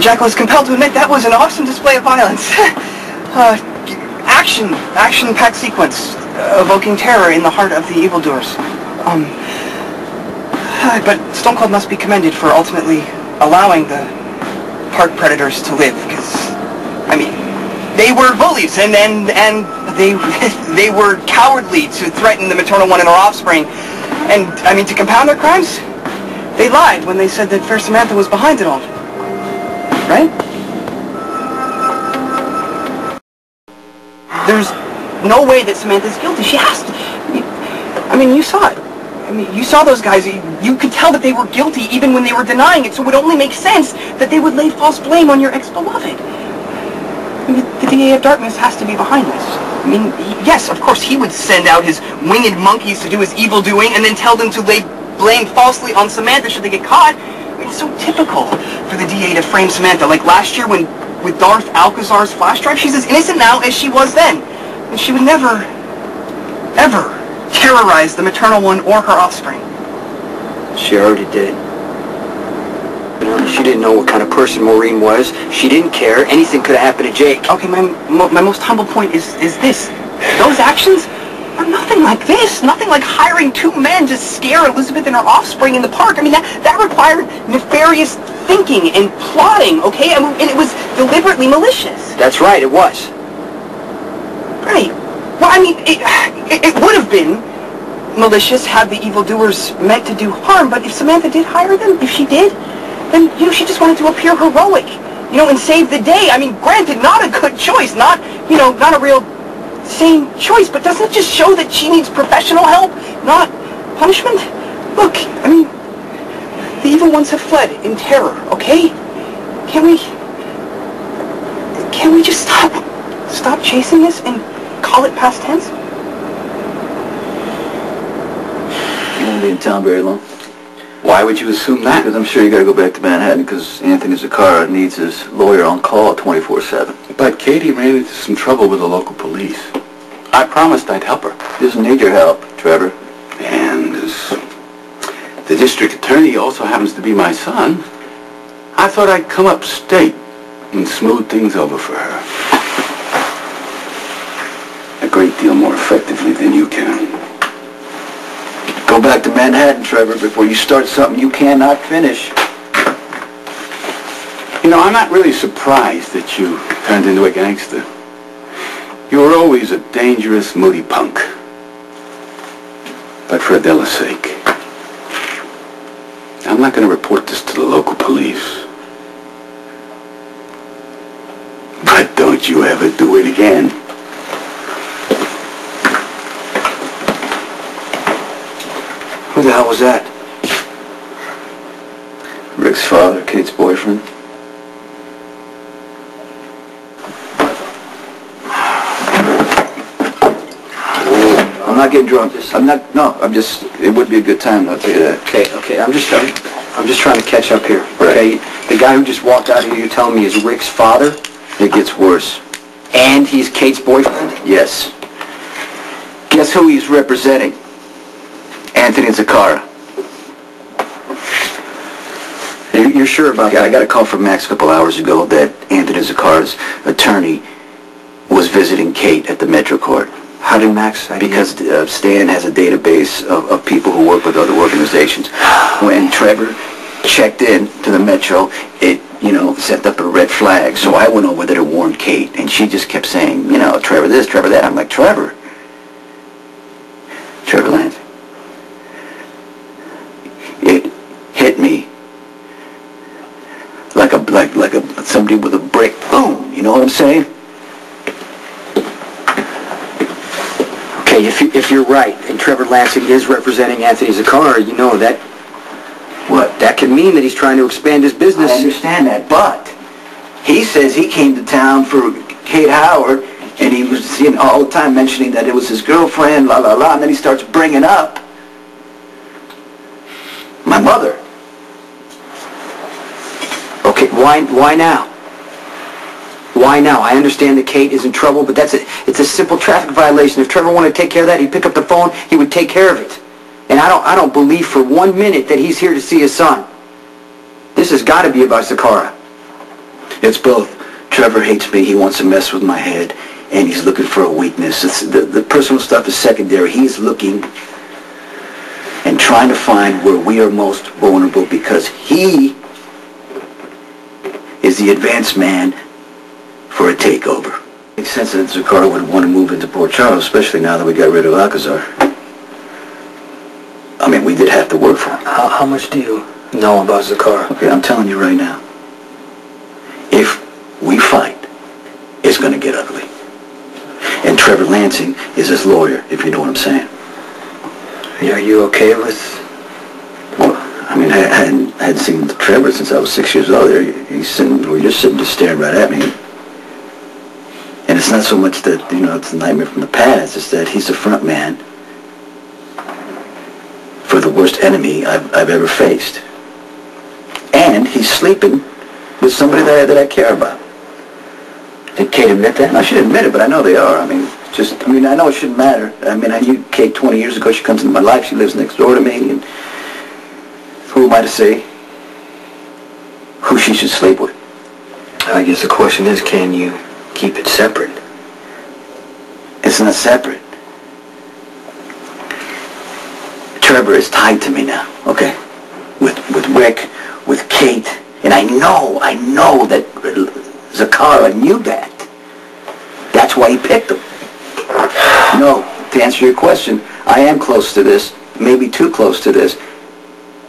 Jekyll is compelled to admit that was an awesome display of violence. Action-packed sequence, evoking terror in the heart of the evildoers. But Stone Cold must be commended for ultimately allowing the park predators to live, because, I mean, they were bullies, and they were cowardly to threaten the maternal one and her offspring. And, I mean, to compound their crimes, they lied when they said that Fair Samantha was behind it all. Right? There's no way that Samantha's guilty. She has to. I mean, you saw it. I mean, you saw those guys. You could tell that they were guilty even when they were denying it, so it would only make sense that they would lay false blame on your ex-beloved. I mean, the DA of Darkness has to be behind this. I mean, yes, of course, he would send out his winged monkeys to do his evil doing and then tell them to lay blame falsely on Samantha should they get caught. I mean, it's so typical for the DA to frame Samantha. Like last year when, with Darth Alcazar's flash drive, she's as innocent now as she was then. And she would never, ever terrorize the maternal one or her offspring. She already did. You know, she didn't know what kind of person Maureen was. She didn't care. Anything could have happened to Jake. Okay, my most humble point is this. Those actions are nothing like this. Nothing like hiring two men to scare Elizabeth and her offspring in the park. I mean, that required nefarious thinking and plotting, okay? I mean, and it was deliberately malicious. That's right, it was. Right. Well, I mean, it would have been malicious had the evildoers meant to do harm, but if Samantha did hire them, if she did, then, you know, she just wanted to appear heroic, you know, and save the day. I mean, granted, not a good choice, not a real sane choice, but doesn't it just show that she needs professional help, not punishment? Look, I mean, the evil ones have fled in terror, okay? Can't we just stop chasing this and call it past tense? You won't be in town very long. Why would you assume that? Because I'm sure you got to go back to Manhattan because Anthony Zaccara needs his lawyer on call 24/7. But Katie ran into some trouble with the local police. I promised I'd help her. Doesn't need your help, Trevor. And as the district attorney also happens to be my son, I thought I'd come upstate and smooth things over for her. A great deal more effectively than you can. Go back to Manhattan, Trevor, before you start something you cannot finish. You know, I'm not really surprised that you turned into a gangster. You were always a dangerous, moody punk. But for Adela's sake, I'm not going to report this to the local police. But don't you ever do it again. Who the hell was that? Rick's father, Kate's boyfriend. I'm not getting drunk. It would be a good time, I'll tell you that. Okay, I'm just trying to catch up here, okay? Right. The guy who just walked out here, you're telling me is Rick's father? It gets worse. And he's Kate's boyfriend? Yes. Guess who he's representing? Anthony Zaccara. You're sure about that? I got a call from Max a couple hours ago that Anthony Zacara's attorney was visiting Kate at the Metro Court. How did Max? Because Stan has a database of people who work with other organizations. When Trevor checked in to the Metro, it, set up a red flag. So I went over there to warn Kate, and she just kept saying, Trevor this, Trevor that. I'm like, Trevor Lance. It hit me like somebody with a brick. Boom. You know what I'm saying? Okay, if you're right, and Trevor Lansing is representing Anthony Zaccara, you know that. What? That could mean that he's trying to expand his business. I understand that, but he says he came to town for Kate Howard, and he was all the time mentioning that it was his girlfriend, la la la, and then he starts bringing up my mother. Okay, why now? Why now? I understand that Kate is in trouble, but it's a simple traffic violation. If Trevor wanted to take care of that, he'd pick up the phone, he would take care of it. And I don't believe for 1 minute that he's here to see his son. This has got to be about Zaccara. It's both. Trevor hates me, he wants to mess with my head, and he's looking for a weakness. The personal stuff is secondary. He's looking and trying to find where we are most vulnerable because he is the advanced man for a takeover. It makes sense that Zakara would want to move into Port Charles, especially now that we got rid of Alcazar. I mean, we did have to work for him. How much do you know about Zakara? Okay, I'm telling you right now. If we fight, it's going to get ugly. And Trevor Lansing is his lawyer, if you know what I'm saying. Are you okay with... Well, I mean, I hadn't seen Trevor since I was 6 years old. He's sitting, or you're sitting just staring right at me. And it's not so much that, you know, it's a nightmare from the past. It's that he's the front man for the worst enemy I've ever faced. And he's sleeping with somebody that I care about. Did Kate admit that? No, she didn't admit it, but I know they are. I mean, I know it shouldn't matter. I mean, I knew Kate 20 years ago. She comes into my life. She lives next door to me. And who am I to say who she should sleep with? I guess the question is, can you keep it separate? It's not separate. Trevor is tied to me now, okay? With Rick, with Kate, and I know that Zakara knew that. That's why he picked him. No, to answer your question, I am close to this, maybe too close to this.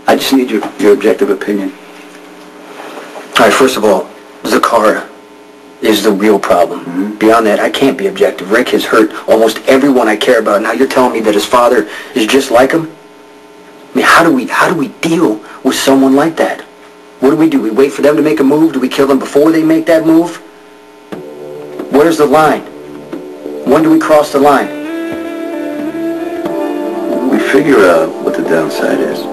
I just need your objective opinion. All right, first of all, Zakara is the real problem. Mm-hmm. Beyond that, I can't be objective. Rick has hurt almost everyone I care about. Now you're telling me that his father is just like him? I mean, how do we deal with someone like that? What do? We wait for them to make a move? Do we kill them before they make that move? Where's the line? When do we cross the line? We figure out what the downside is.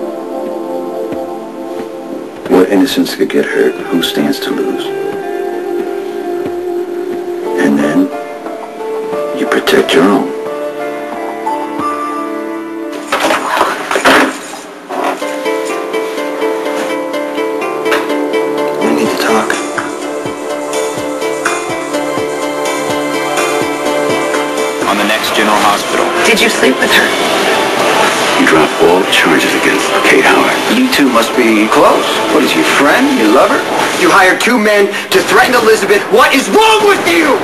What innocents could get hurt, who stands to lose. And then you protect your own. Did you sleep with her? You drop all charges against Kate Howard. You two must be close. What is your friend? Your lover? You hired two men to threaten Elizabeth. What is wrong with you?